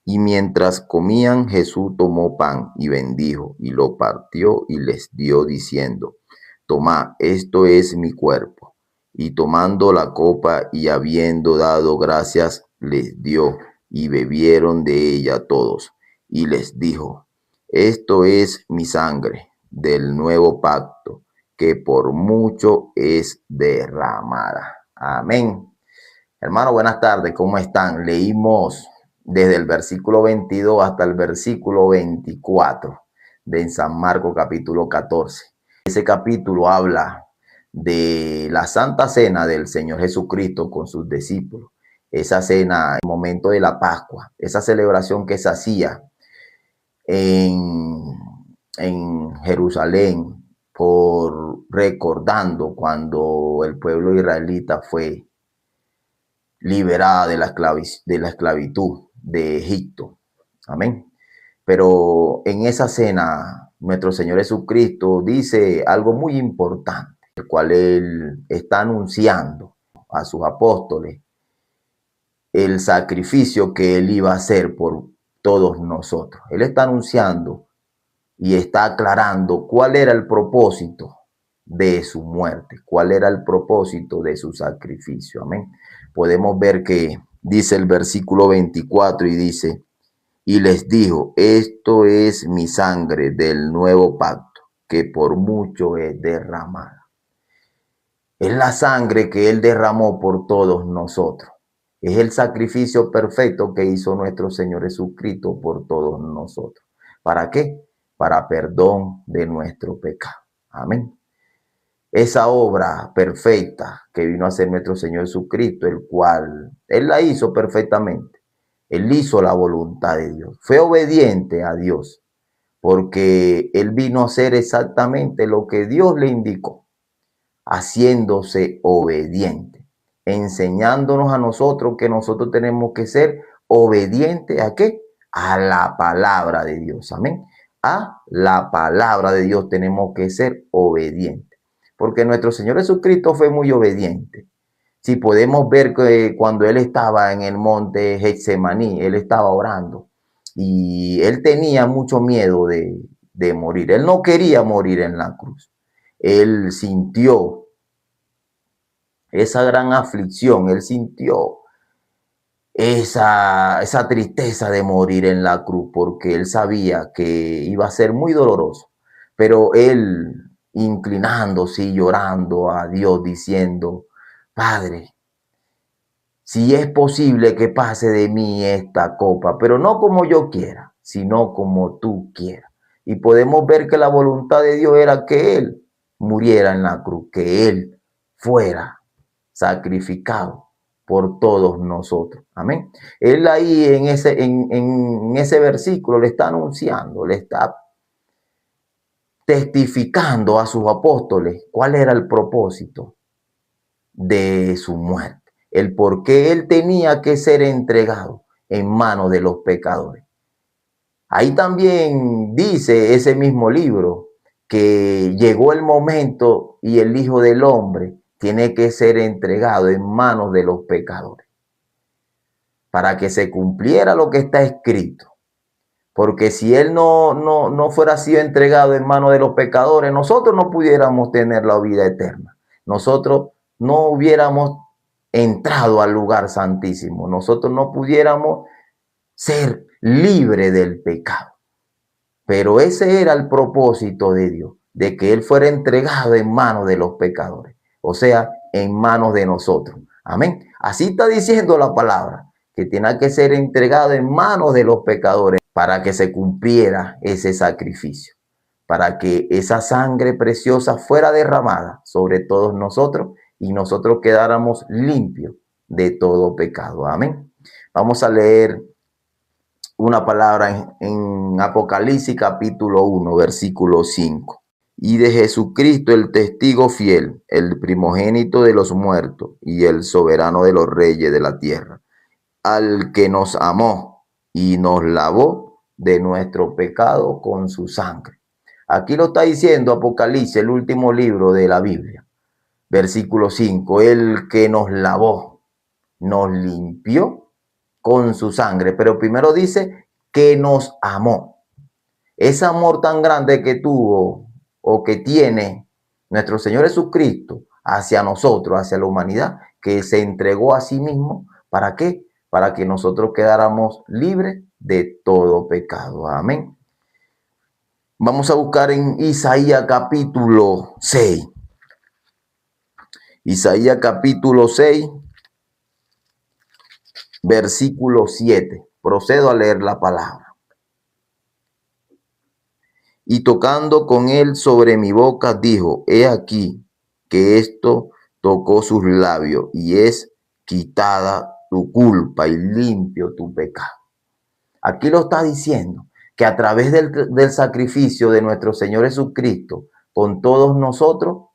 Y mientras comían, Jesús tomó pan y bendijo, y lo partió y les dio, diciendo: Tomad, esto es mi cuerpo. Y tomando la copa y habiendo dado gracias, les dio, y bebieron de ella todos. Y les dijo: Esto es mi sangre del nuevo pacto, que por mucho es derramada. Amén. Hermano, buenas tardes, ¿cómo están? Leímos desde el versículo 22 hasta el versículo 24 de San Marcos capítulo 14. Ese capítulo habla de la Santa Cena del Señor Jesucristo con sus discípulos. Esa cena, el momento de la Pascua, esa celebración que se hacía en, en Jerusalén, por recordando cuando el pueblo israelita fue liberada de la esclavitud de Egipto. Amén. Pero en esa cena, nuestro Señor Jesucristo dice algo muy importante, el cual Él está anunciando a sus apóstoles el sacrificio que Él iba a hacer por todos nosotros. Él está anunciando y está aclarando cuál era el propósito de su muerte, cuál era el propósito de su sacrificio. Amén. Podemos ver que dice el versículo 24 y dice: y les dijo: esto es mi sangre del nuevo pacto, que por mucho es derramada. Es la sangre que Él derramó por todos nosotros. Es el sacrificio perfecto que hizo nuestro Señor Jesucristo por todos nosotros. ¿Para qué? Para perdón de nuestro pecado. Amén. Esa obra perfecta que vino a hacer nuestro Señor Jesucristo, el cual Él la hizo perfectamente. Él hizo la voluntad de Dios. Fue obediente a Dios, porque Él vino a hacer exactamente lo que Dios le indicó, haciéndose obediente, enseñándonos a nosotros que nosotros tenemos que ser obedientes ¿a qué? A la palabra de Dios. Amén. A la palabra de Dios tenemos que ser obedientes, porque nuestro Señor Jesucristo fue muy obediente. Si podemos ver que cuando Él estaba en el monte Getsemaní, Él estaba orando y Él tenía mucho miedo de morir. Él no quería morir en la cruz. Él sintió esa gran aflicción, Él sintió esa tristeza de morir en la cruz, porque Él sabía que iba a ser muy doloroso. Pero Él, inclinándose y llorando a Dios, diciendo: Padre, si es posible que pase de mí esta copa, pero no como yo quiera, sino como tú quieras. Y podemos ver que la voluntad de Dios era que Él muriera en la cruz, que Él fuera sacrificado por todos nosotros. Amén. Él ahí en ese versículo le está anunciando, le está testificando a sus apóstoles cuál era el propósito de su muerte, el por qué Él tenía que ser entregado en manos de los pecadores. Ahí también dice ese mismo libro que llegó el momento y el Hijo del Hombre tiene que ser entregado en manos de los pecadores, para que se cumpliera lo que está escrito. Porque si Él no fuera sido entregado en manos de los pecadores, nosotros no pudiéramos tener la vida eterna. Nosotros no hubiéramos entrado al lugar santísimo. Nosotros no pudiéramos ser libres del pecado. Pero ese era el propósito de Dios, de que Él fuera entregado en manos de los pecadores, o sea, en manos de nosotros. Amén. Así está diciendo la palabra, que tiene que ser entregado en manos de los pecadores para que se cumpliera ese sacrificio, para que esa sangre preciosa fuera derramada sobre todos nosotros y nosotros quedáramos limpios de todo pecado. Amén. Vamos a leer una palabra en Apocalipsis capítulo 1, versículo 5. Y de Jesucristo, el testigo fiel, el primogénito de los muertos y el soberano de los reyes de la tierra, al que nos amó y nos lavó de nuestro pecado con su sangre. Aquí lo está diciendo Apocalipsis, el último libro de la Biblia. Versículo 5, el que nos lavó, nos limpió con su sangre. Pero primero dice que nos amó. Ese amor tan grande que tuvo o que tiene nuestro Señor Jesucristo hacia nosotros, hacia la humanidad, que se entregó a sí mismo. ¿Para qué? Para que nosotros quedáramos libres de todo pecado. Amén. Vamos a buscar en Isaías capítulo 6. Isaías capítulo 6, versículo 7. Procedo a leer la palabra. Y tocando con él sobre mi boca, dijo: he aquí que esto tocó sus labios, y es quitada tu culpa y limpio tu pecado. Aquí lo está diciendo, que a través del sacrificio de nuestro Señor Jesucristo, con todos nosotros,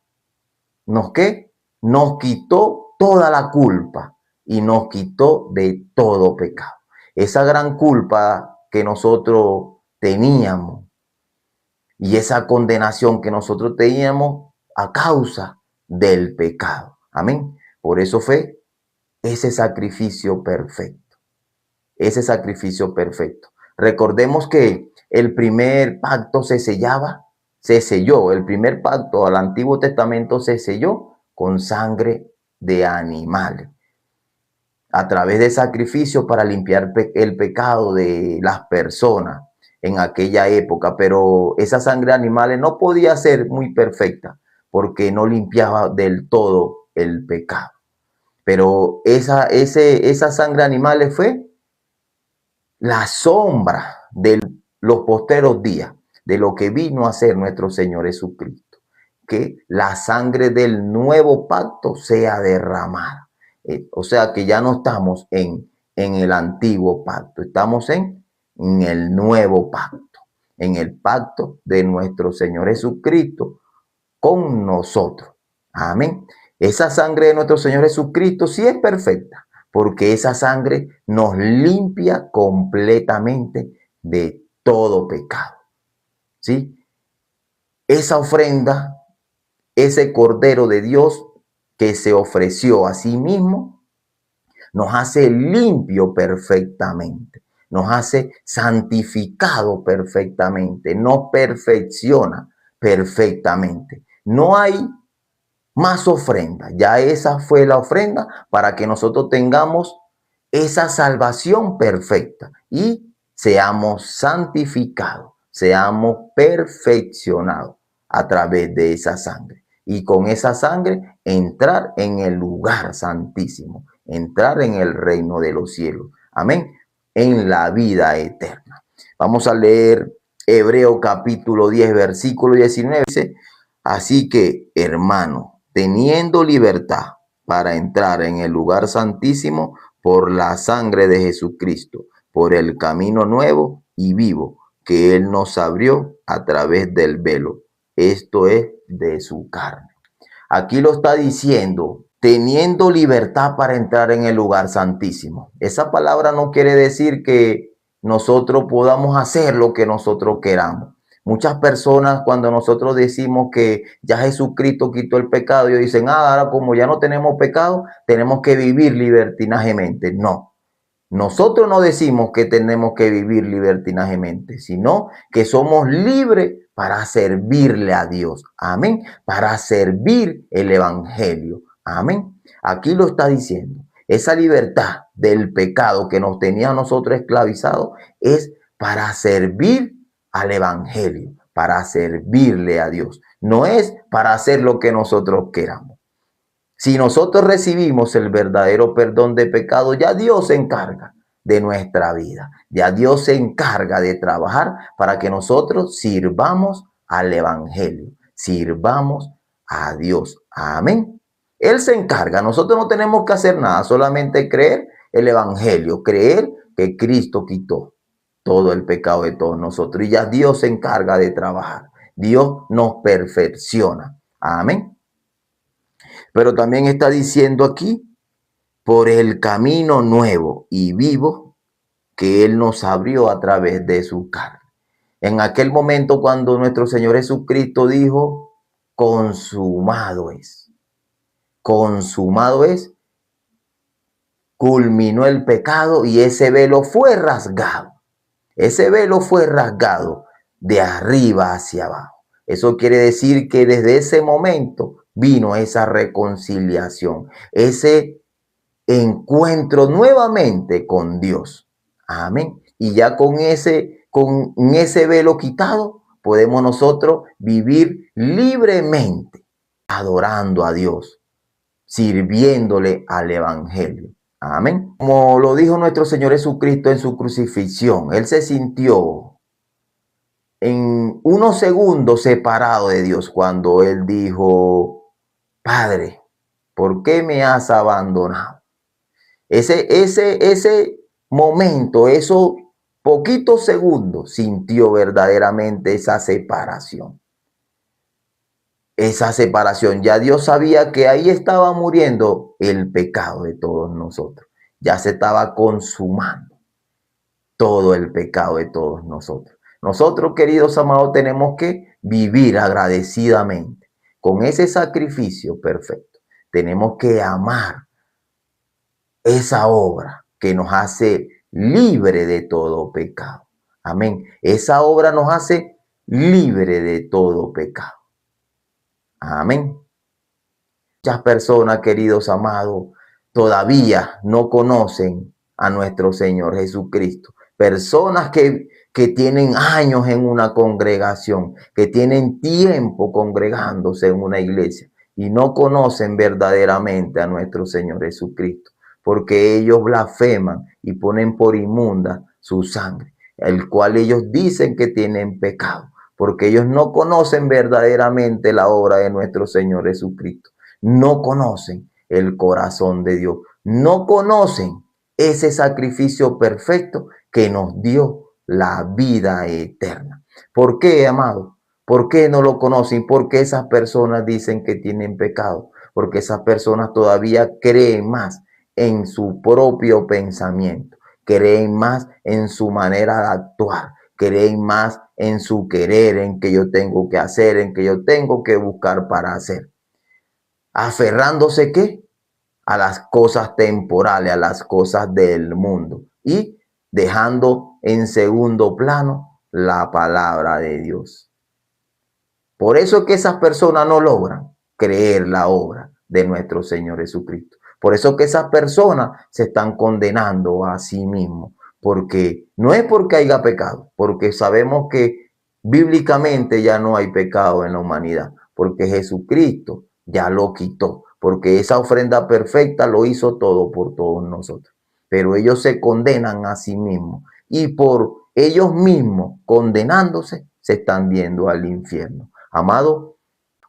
nos quitó toda la culpa y nos quitó de todo pecado. Esa gran culpa que nosotros teníamos y esa condenación que nosotros teníamos a causa del pecado. Amén. Por eso fue ese sacrificio perfecto. Ese sacrificio perfecto. Recordemos que el primer pacto se selló. El primer pacto al Antiguo Testamento se selló con sangre de animales, a través de sacrificios para limpiar el pecado de las personas en aquella época. Pero esa sangre de animales no podía ser muy perfecta porque no limpiaba del todo el pecado. Pero esa sangre de animales fue la sombra de los posteros días, de lo que vino a ser nuestro Señor Jesucristo. Que la sangre del nuevo pacto sea derramada. O sea que ya no estamos en el antiguo pacto, estamos en el nuevo pacto, en el pacto de nuestro Señor Jesucristo con nosotros. Amén. Esa sangre de nuestro Señor Jesucristo sí es perfecta, porque esa sangre nos limpia completamente de todo pecado. ¿Sí? Esa ofrenda, ese Cordero de Dios que se ofreció a sí mismo, nos hace limpio perfectamente, nos hace santificado perfectamente, nos perfecciona perfectamente. No hay más ofrenda, ya esa fue la ofrenda para que nosotros tengamos esa salvación perfecta y seamos santificados, seamos perfeccionados a través de esa sangre. Y con esa sangre entrar en el lugar santísimo, entrar en el reino de los cielos. Amén. En la vida eterna. Vamos a leer Hebreo capítulo 10, versículo 19. Dice: así que, hermano, teniendo libertad para entrar en el lugar santísimo por la sangre de Jesucristo, por el camino nuevo y vivo que Él nos abrió a través del velo, esto es, de su carne. Aquí lo está diciendo, teniendo libertad para entrar en el lugar santísimo. Esa palabra no quiere decir que nosotros podamos hacer lo que nosotros queramos. Muchas personas, cuando nosotros decimos que ya Jesucristo quitó el pecado, ellos dicen: ahora como ya no tenemos pecado, tenemos que vivir libertinajemente. No. Nosotros no decimos que tenemos que vivir libertinajemente, sino que somos libres para servirle a Dios. Amén. Para servir el evangelio. Amén. Aquí lo está diciendo. Esa libertad del pecado que nos tenía a nosotros esclavizados es para servir al evangelio, para servirle a Dios. No es para hacer lo que nosotros queramos. Si nosotros recibimos el verdadero perdón de pecado, ya Dios se encarga de nuestra vida. Ya Dios se encarga de trabajar para que nosotros sirvamos al evangelio, sirvamos a Dios. Amén. Él se encarga. Nosotros no tenemos que hacer nada, solamente creer el evangelio, creer que Cristo quitó todo el pecado de todos nosotros. Y ya Dios se encarga de trabajar. Dios nos perfecciona. Amén. Pero también está diciendo aquí, por el camino nuevo y vivo que Él nos abrió a través de su carne. En aquel momento cuando nuestro Señor Jesucristo dijo: consumado es. Consumado es. culminó el pecado y ese velo fue rasgado. Ese velo fue rasgado de arriba hacia abajo. Eso quiere decir que desde ese momento vino esa reconciliación, ese encuentro nuevamente con Dios. Amén. Y ya con ese velo quitado, podemos nosotros vivir libremente, adorando a Dios, sirviéndole al Evangelio. Amén. Como lo dijo nuestro Señor Jesucristo en su crucifixión, Él se sintió en unos segundos separado de Dios cuando Él dijo: Padre, ¿por qué me has abandonado? Ese momento, esos poquitos segundos, sintió verdaderamente esa separación. Esa separación. Ya Dios sabía que ahí estaba muriendo el pecado de todos nosotros. Ya se estaba consumando todo el pecado de todos nosotros. Nosotros, queridos amados, tenemos que vivir agradecidamente con ese sacrificio perfecto. Tenemos que amar esa obra que nos hace libre de todo pecado. Amén. Esa obra nos hace libre de todo pecado. Amén. Muchas personas, queridos amados, todavía no conocen a nuestro Señor Jesucristo. Personas que tienen años en una congregación, que tienen tiempo congregándose en una iglesia y no conocen verdaderamente a nuestro Señor Jesucristo, porque ellos blasfeman y ponen por inmunda su sangre, el cual ellos dicen que tienen pecado, porque ellos no conocen verdaderamente la obra de nuestro Señor Jesucristo. No conocen el corazón de Dios. No conocen ese sacrificio perfecto que nos dio la vida eterna. ¿Por qué, amado? ¿Por qué no lo conocen? Porque esas personas dicen que tienen pecado. Porque esas personas todavía creen más en su propio pensamiento. Creen más en su manera de actuar. Creen más en su querer, en que yo tengo que hacer, en que yo tengo que buscar para hacer. Aferrándose, ¿qué? A las cosas temporales, a las cosas del mundo. Y dejando en segundo plano la palabra de Dios. Por eso es que esas personas no logran creer la obra de nuestro Señor Jesucristo. Por eso es que esas personas se están condenando a sí mismos. Porque no es porque haya pecado, porque sabemos que bíblicamente ya no hay pecado en la humanidad, porque Jesucristo ya lo quitó, porque esa ofrenda perfecta lo hizo todo por todos nosotros. Pero ellos se condenan a sí mismos y por ellos mismos condenándose se están viendo al infierno. Amado,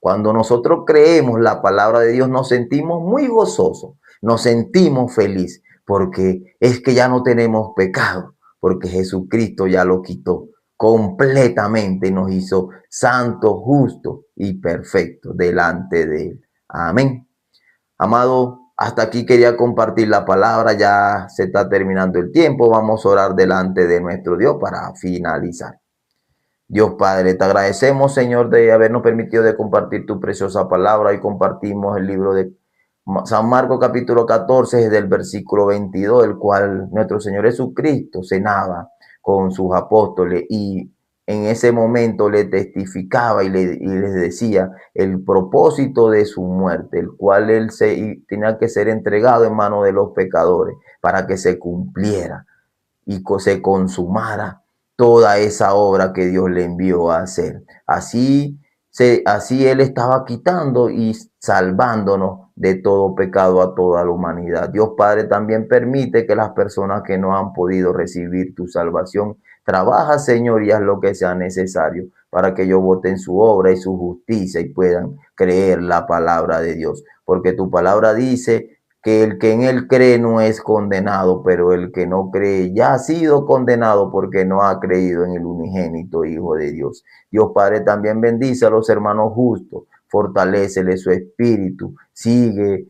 cuando nosotros creemos la palabra de Dios nos sentimos muy gozosos, nos sentimos felices, porque es que ya no tenemos pecado, porque Jesucristo ya lo quitó completamente y nos hizo santos, justos y perfectos delante de Él. Amén. Amado, hasta aquí quería compartir la palabra, ya se está terminando el tiempo, vamos a orar delante de nuestro Dios para finalizar. Dios Padre, te agradecemos, Señor, de habernos permitido de compartir tu preciosa palabra y compartimos el libro de San Marcos capítulo 14 desde el versículo 22, el cual nuestro Señor Jesucristo cenaba con sus apóstoles y en ese momento le testificaba y les decía el propósito de su muerte, el cual él tenía que ser entregado en manos de los pecadores para que se cumpliera y se consumara toda esa obra que Dios le envió a hacer. Así Él estaba quitando y salvándonos de todo pecado a toda la humanidad. Dios Padre también permite que las personas que no han podido recibir tu salvación, trabaja, Señor, y haz lo que sea necesario para que ellos voten su obra y su justicia y puedan creer la palabra de Dios. Porque tu palabra dice que el que en él cree no es condenado, pero el que no cree ya ha sido condenado porque no ha creído en el unigénito Hijo de Dios. Dios Padre también bendice a los hermanos justos, fortalécele su espíritu, sigue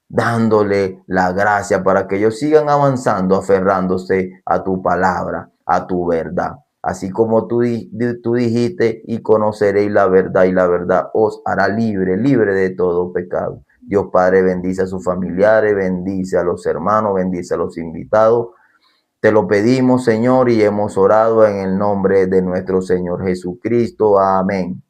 dándole la gracia para que ellos sigan avanzando, aferrándose a tu palabra, a tu verdad. Así como tú dijiste, y conoceréis la verdad, y la verdad os hará libre de todo pecado. Dios Padre bendice a sus familiares, bendice a los hermanos, bendice a los invitados. Te lo pedimos, Señor, y hemos orado en el nombre de nuestro Señor Jesucristo. Amén.